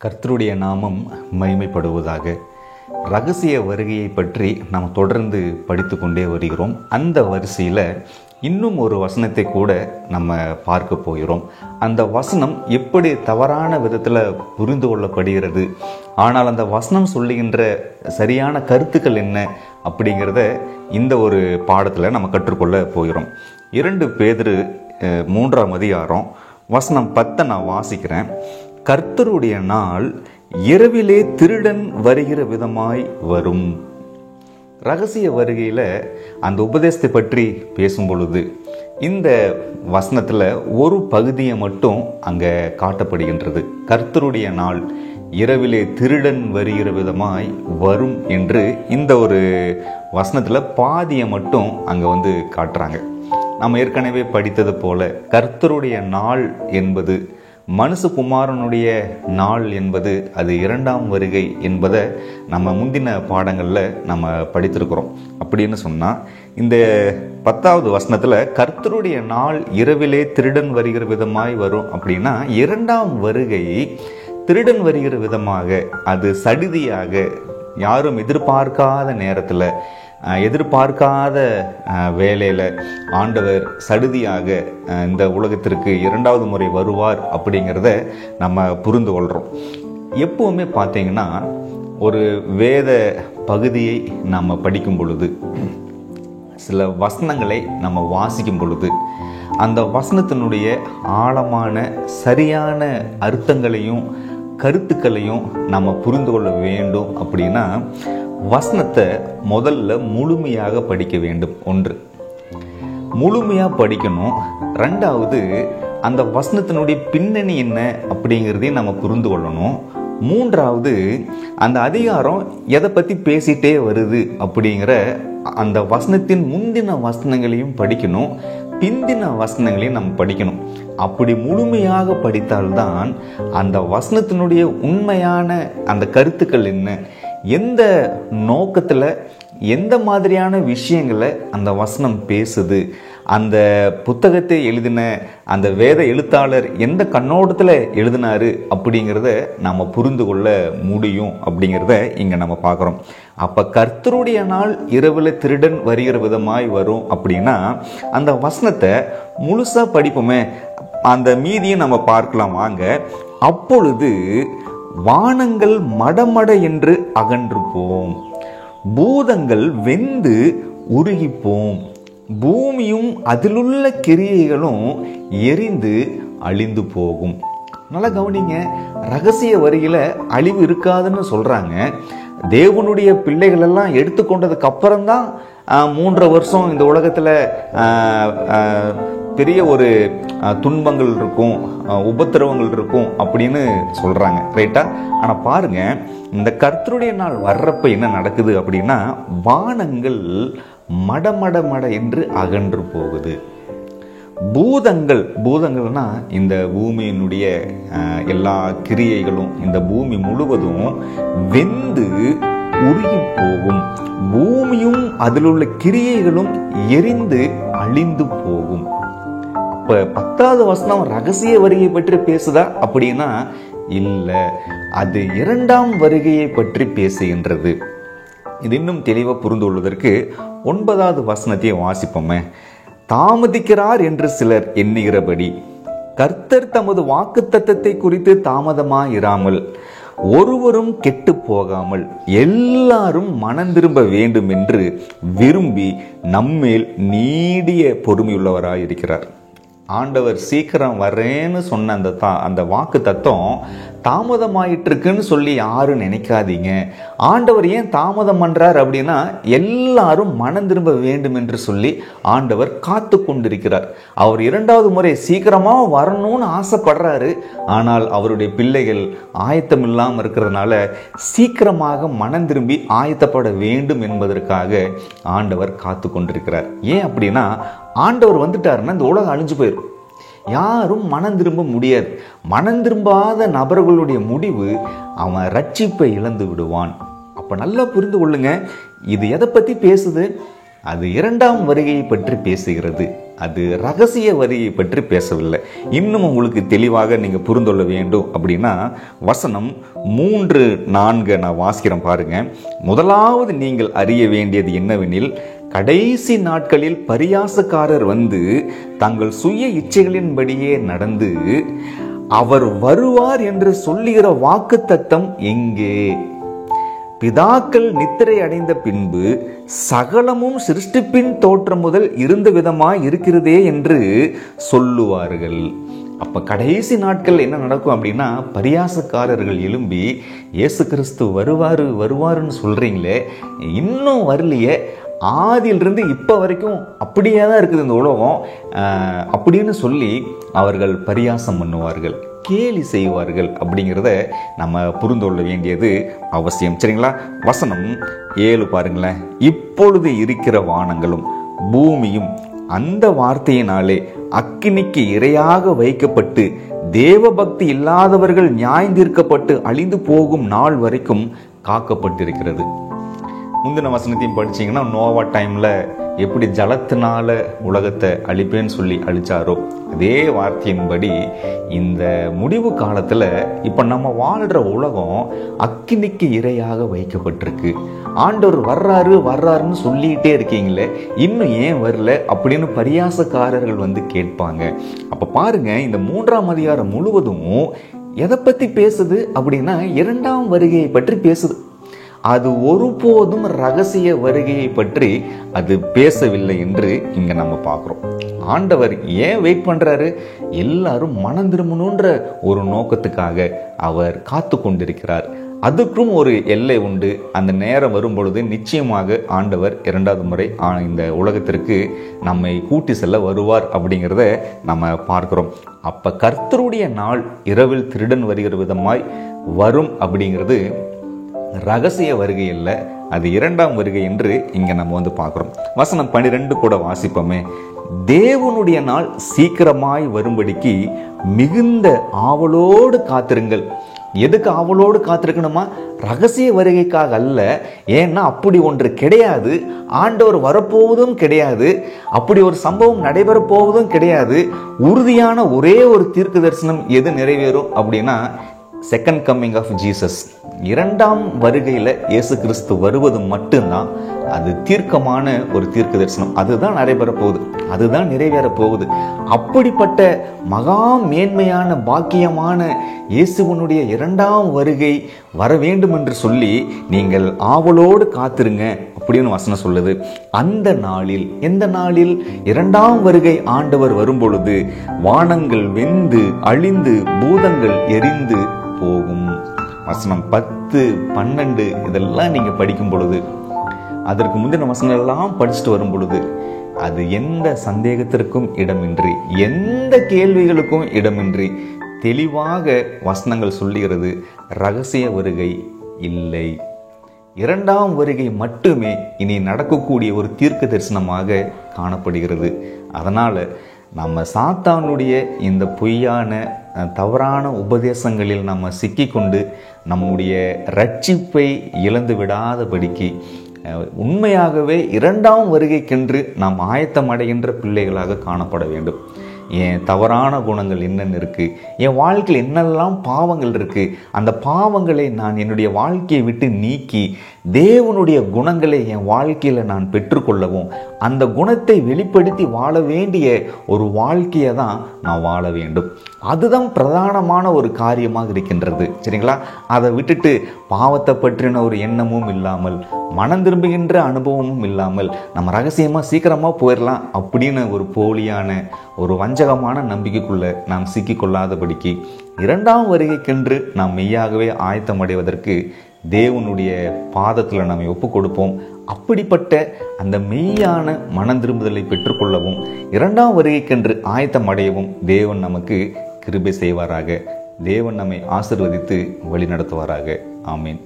கர்த்தருடைய நாமம் மகிமைப்படுவதாக. ரகசிய வருகையை பற்றி நாம் தொடர்ந்து படித்து கொண்டே வருகிறோம். அந்த வரிசையில் இன்னும் ஒரு வசனத்தை கூட நம்ம பார்க்க போகிறோம். அந்த வசனம் எப்படி தவறான விதத்தில் புரிந்து கொள்ளப்படுகிறது, ஆனால் அந்த வசனம் சொல்லுகின்ற சரியான கருத்துக்கள் என்ன அப்படிங்கிறத இந்த ஒரு பாடத்தில் நம்ம கற்றுக்கொள்ள போகிறோம். 2 பேதுரு 3ஆம் அதிகாரம் வசனம் 10 நான் வாசிக்கிறேன். கர்த்தருடைய நாள் இரவிலே திருடன் வருகிற விதமாய் வரும். ரகசிய வருகையில் அந்த உபதேசத்தை பற்றி பேசும் பொழுது இந்த வசனத்தில் ஒரு பகுதியை மட்டும் அங்கே காட்டப்படுகின்றது. கர்த்தருடைய நாள் இரவிலே திருடன் வருகிற விதமாய் வரும் என்று இந்த ஒரு வசனத்தில் பாதியை மட்டும் அங்கே காட்டுறாங்க. நாம் ஏற்கனவே படித்தது போல கர்த்தருடைய நாள் என்பது மனுஷகுமாரனுடைய நாள் என்பது அது 2ஆம் வருகை என்பதை நம்ம முந்தின பாடங்களில் நம்ம படித்திருக்கிறோம். அப்படின்னு சொன்னால் இந்த 10வது வசனத்தில் கர்த்தருடைய நாள் இரவிலே திருடன் வருகிற விதமாய் வரும் அப்படின்னா 2ஆம் வருகை திருடன் வருகிற விதமாக, அது சடிதியாக, யாரும் எதிர்பார்க்காத நேரத்தில், எதிர்பார்க்காத வேலையில் ஆண்டவர் சடுதியாக இந்த உலகத்திற்கு 2வது முறை வருவார் அப்படிங்கிறத நம்ம புரிந்து கொள்கிறோம். எப்பவுமே பார்த்தீங்கன்னா ஒரு வேத பகுதியை நம்ம படிக்கும் பொழுது, சில வசனங்களை நம்ம வாசிக்கும் பொழுது அந்த வசனத்தினுடைய ஆழமான சரியான அர்த்தங்களையும் கருத்துக்களையும் நம்ம புரிந்து கொள்ள வேண்டும். அப்படின்னா வசனத்தை முதல்ல முழுமையாக படிக்க வேண்டும். 1, முழுமையாக படிக்கணும். 2வது அந்த வசனத்தினுடைய பின்னணி என்ன அப்படிங்கிறதையும் நம்ம புரிந்து கொள்ளணும். 3வது அந்த அதிகாரம் எதை பற்றி பேசிகிட்டே வருது அப்படிங்கிற அந்த வசனத்தின் முந்தின வசனங்களையும் படிக்கணும், பிந்தின வசனங்களையும் நம்ம படிக்கணும். அப்படி முழுமையாக படித்தால்தான் அந்த வசனத்தினுடைய உண்மையான அந்த கருத்துக்கள் என்ன, எந்த நோக்கத்தில், எந்த மாதிரியான விஷயங்களை அந்த வசனம் பேசுது, அந்த புத்தகத்தை எழுதின அந்த வேத எழுத்தாளர் எந்த கண்ணோட்டத்தில் எழுதினாரு அப்படிங்கிறத நம்ம புரிந்து கொள்ள முடியும் அப்படிங்கிறத இங்கே நம்ம பார்க்குறோம். அப்போ கர்த்தருடைய நாள் இரவில் திருடன் வருகிற விதமாய் வரும் அப்படின்னா அந்த வசனத்தை முழுசாக படிப்போமே, அந்த மீதியும் நம்ம பார்க்கலாம் வாங்க. அப்பொழுது வானங்கள் மடமட என்று அகன்று போம், பூதங்கள் வெந்து உருகிப்போம், பூமியும் அதிலுள்ள கிரியைகளும் எரிந்து அழிந்து போகும். நல்லா கவனிங்க, ரகசிய வருகையில் அழிவு இருக்காதுன்னு சொல்றாங்க. தேவனுடைய பிள்ளைகள் எல்லாம் எடுத்துக்கொண்டதுக்கு அப்புறம்தான் 3 வருஷம் இந்த உலகத்தில் பெரிய ஒரு துன்பங்கள் இருக்கும், உபத்திரவங்கள் இருக்கும் அப்படின்னு சொல்றாங்க. ரைட்டா? ஆனால் பாருங்க, இந்த கர்த்தருடைய நாள் வர்றப்ப என்ன நடக்குது அப்படின்னா வானங்கள் மடமட என்று அகன்று போகுது. பூதங்கள்னா இந்த பூமியினுடைய எல்லா கிரியைகளும், இந்த பூமி முழுவதும் வெந்து உருகி போகும், பூமியும் அதில் உள்ள கிரியைகளும் எரிந்து அழிந்து போகும். அப்ப 10வது வசனம் ரகசிய வருகையை பற்றி பேசுதா அப்படின்னா இல்லை, அது 2ஆம் வருகையை பற்றி பேசுகின்றது. இது இன்னும் தெளிவாக புரிந்து கொள்வதற்கு 9வது வசனத்தை வாசிப்போமே. தாமதிக்கிறார் என்று சிலர் எண்ணுகிறபடி கர்த்தர் தமது வாக்குத்தத்தத்தை குறித்து தாமதமாயிராமல் ஒருவரும் கெட்டு போகாமல் எல்லாரும் மனம் திரும்ப வேண்டும் என்று விரும்பி நம்மேல் நீடிய பொறுமையுள்ளவராயிருக்கிறார். ஆண்டவர் சீக்கிரம் வரேன்னு சொன்ன அந்த வாக்கு தத்துவம் தாமதமாயிட்டு இருக்குன்னு சொல்லி யாரும் நினைக்காதீங்க. ஆண்டவர் ஏன் தாமதம் பண்றார் அப்படின்னா எல்லாரும் மனம் திரும்ப வேண்டும் என்று சொல்லி ஆண்டவர் காத்து கொண்டிருக்கிறார். அவர் 2வது முறை சீக்கிரமா வரணும்னு ஆசைப்படுறாரு. ஆனால் அவருடைய பிள்ளைகள் ஆயத்தம் இல்லாமல் இருக்கிறதுனால சீக்கிரமாக மனம் திரும்பி ஆயத்தப்பட வேண்டும் என்பதற்காக ஆண்டவர் காத்து கொண்டிருக்கிறார். ஏன் அப்படின்னா ஆண்டவர் வந்துட்டாருன்னா இந்த உலகம் அழிஞ்சு போயிடும், யாரும் மனம் திரும்ப முடியாது. மனம் திரும்பாத நபர்களுடைய முடிவு அவன் ரட்சிப்பை இழந்து விடுவான். அப்ப நல்லா புரிந்து கொள்ளுங்க, இது எதை பத்தி பேசுது? அது இரண்டாம் வருகையை பற்றி பேசுகிறது. அது ரகசிய வருகையை பற்றி பேசவில்லை. இன்னும் உங்களுக்கு தெளிவாக நீங்கள் புரிந்துள்ள வேண்டும் அப்படின்னா வசனம் 3-4 நான் வாசிக்கிறேன் பாருங்க. முதலாவது நீங்கள் அறிய வேண்டியது என்னவெனில், கடைசி நாட்களில் பரியாசக்காரர் வந்து தங்கள் சுய இச்சைகளின்படியே நடந்து அவர் வருவார் என்று சொல்லுகிற வாக்குத்தத்தம் எங்கே? பிதாக்கள் நித்திரை அடைந்த பின்பு சகலமும் சிருஷ்டிப்பின் தோற்றம் முதல் இருந்த விதமாய் இருக்கிறதே என்று சொல்லுவார்கள். அப்ப கடைசி நாட்கள் என்ன நடக்கும் அப்படின்னா, பரியாசக்காரர்கள் எழும்பி இயேசு கிறிஸ்து வருவாருன்னு சொல்றீங்களே, இன்னும் வரலையே, ஆதியிலிருந்து இப்போ வரைக்கும் அப்படியே தான் இருக்குது இந்த உலகம் அப்படின்னு சொல்லி அவர்கள் பரியாசம் பண்ணுவார்கள், கேலி செய்வார்கள். அப்படிங்கிறத நம்ம புரிந்து கொள்ள வேண்டியது அவசியம். சரிங்களா? வசனம் 7 பாருங்களேன். இப்பொழுது இருக்கிற வானங்களும் பூமியும் அந்த வார்த்தையினாலே அக்கினிக்கு இரையாக வைக்கப்பட்டு தேவபக்தி இல்லாதவர்கள் நியாயந்தீர்க்கப்பட்டு அழிந்து போகும் நாள் வரைக்கும் காக்கப்பட்டிருக்கிறது. முந்தின வசனத்தையும் படிச்சீங்கன்னா, நோவா டைம்ல எப்படி ஜலத்தினால உலகத்தை அழிப்பேன்னு சொல்லி அழிச்சாரோ அதே வார்த்தையின்படி இந்த முடிவு காலத்துல இப்ப நம்ம வாழ்ற உலகம் அக்கினிக்கு இரையாக வைக்கப்பட்டிருக்கு. ஆண்டவர் வர்றாருன்னு சொல்லிட்டே இருக்கீங்களே, இன்னும் ஏன் வரல அப்படின்னு பரியாசக்காரர்கள் வந்து கேட்பாங்க. அப்ப பாருங்க, இந்த 3ஆம் அதிகாரம் முழுவதும் எதை பத்தி பேசுது அப்படின்னா, இரண்டாம் வருகையை பற்றி பேசுது. அது ஒருபோதும் ரகசிய வருகையை பற்றி அது பேசவில்லை என்று இங்க நம்ம பார்க்கிறோம். ஆண்டவர் ஏன் வெயிட் பண்றாரு? எல்லாரும் மனம் திரும்பணுன்ற ஒரு நோக்கத்துக்காக அவர் காத்து கொண்டிருக்கிறார். அதுக்கும் ஒரு எல்லை உண்டு. அந்த நேரம் வரும் பொழுது நிச்சயமாக ஆண்டவர் 2வது முறை இந்த உலகத்திற்கு நம்மை கூட்டி செல்ல வருவார் அப்படிங்கிறத நம்ம பார்க்கிறோம். அப்ப கர்த்தருடைய நாள் இரவில் திருடன் வருகிற விதமாய் வரும் அப்படிங்கிறது ரகசிய வருகை இல்லை, அது இரண்டாம் வருகை என்று இங்க நம்ம வந்து பார்க்கிறோம். வசனம் 12 கூட வாசிப்போமே. தேவனுடைய நாள் சீக்கிரமாய் வரும்படிக்கு மிகுந்த ஆவலோடு காத்திருங்கள். எதுக்கு ஆவலோடு காத்திருக்கணுமா? ரகசிய வருகைக்காக அல்ல. ஏன்னா அப்படி ஒன்று கிடையாது. ஆண்டவர் வரப்போவதும் கிடையாது. அப்படி ஒரு சம்பவம் நடைபெற போவதும் கிடையாது. உறுதியான ஒரே ஒரு தீர்க்க தரிசனம் எது நிறைவேறும் அப்படின்னா, செகண்ட் கம்மிங் ஆஃப் ஜீசஸ், இரண்டாம் வருகையில இயேசு கிறிஸ்து வருவது மட்டும்தான் அது தீர்க்கமான ஒரு தீர்க்க தரிசனம். அதுதான் நடைபெற போகுது, அதுதான் நிறைவேற போகுது. அப்படிப்பட்ட மகா மேன்மையான பாக்கியமான இயேசுவனுடைய இரண்டாம் வருகை வர வேண்டும் என்று சொல்லி நீங்கள் ஆவலோடு காத்திருங்க அப்படின்னு வசனம் சொல்லுது. அந்த நாளில், எந்த நாளில்? இரண்டாம் வருகை ஆண்டவர் வரும் பொழுது வானங்கள் வெந்து அழிந்து பூதங்கள் எரிந்து போகும். வசனம் 10, 12 இதெல்லாம் நீங்க படிக்கும் பொழுது, அதற்கு முந்தின வசனங்கள் எல்லாம் படிச்சுட்டு வரும் பொழுது, அது எந்த சந்தேகத்திற்கும் இடமின்றி, எந்த கேள்விகளுக்கும் இடமின்றி தெளிவாக வசனங்கள் சொல்லுகிறது, ரகசிய வருகை இல்லை, இரண்டாம் வருகை மட்டுமே இனி நடக்கக்கூடிய ஒரு தீர்க்க தரிசனமாக காணப்படுகிறது. அதனால நம்ம சாத்தானுடைய இந்த பொய்யான தவறான உபதேசங்களில் நம்ம சிக்கிக்கொண்டு நம்முடைய ரட்சிப்பை இழந்து விடாதபடிக்கு உண்மையாகவே இரண்டாம் வருகைக்கென்று நாம் ஆயத்தம் அடைகின்ற பிள்ளைகளாக காணப்பட வேண்டும். என் தவறான குணங்கள் என்னென்ன இருக்குது, என் வாழ்க்கையில் என்னெல்லாம் பாவங்கள் இருக்குது, அந்த பாவங்களை நான் என்னுடைய வாழ்க்கையை விட்டு நீக்கி தேவனுடைய குணங்களை என் வாழ்க்கையில் நான் பெற்றுக்கொள்ளவும், அந்த குணத்தை வெளிப்படுத்தி வாழ வேண்டிய ஒரு வாழ்க்கையை தான் நான் வாழ வேண்டும். அதுதான் பிரதானமான ஒரு காரியமாக இருக்கின்றது. சரிங்களா? அதை விட்டுட்டு பாவத்தை பற்றின ஒரு எண்ணமும் இல்லாமல், மனம் திரும்புகின்ற அனுபவமும் இல்லாமல், நம்ம ரகசியமாக சீக்கிரமாக போயிடலாம் அப்படின்னு ஒரு போலியான ஒரு வஞ்சகமான நம்பிக்கைக்குள்ள நாம் சிக்கிக்கொள்ளாதபடிக்கு இரண்டாம் வருகைக்கென்று நாம் மெய்யாகவே ஆயத்தம் அடைவதற்கு தேவனுடைய பாதத்தில் நம்மை ஒப்பு கொடுப்போம். அப்படிப்பட்ட அந்த மெய்யான மனம் திரும்புதலை பெற்றுக்கொள்ளவும், இரண்டாம் வருகைக்கென்று ஆயத்தம் அடையவும் தேவன் நமக்கு கிருபை செய்வாராக. தேவன் நம்மை ஆசீர்வதித்து வழி நடத்துவாராக. ஆமீன்.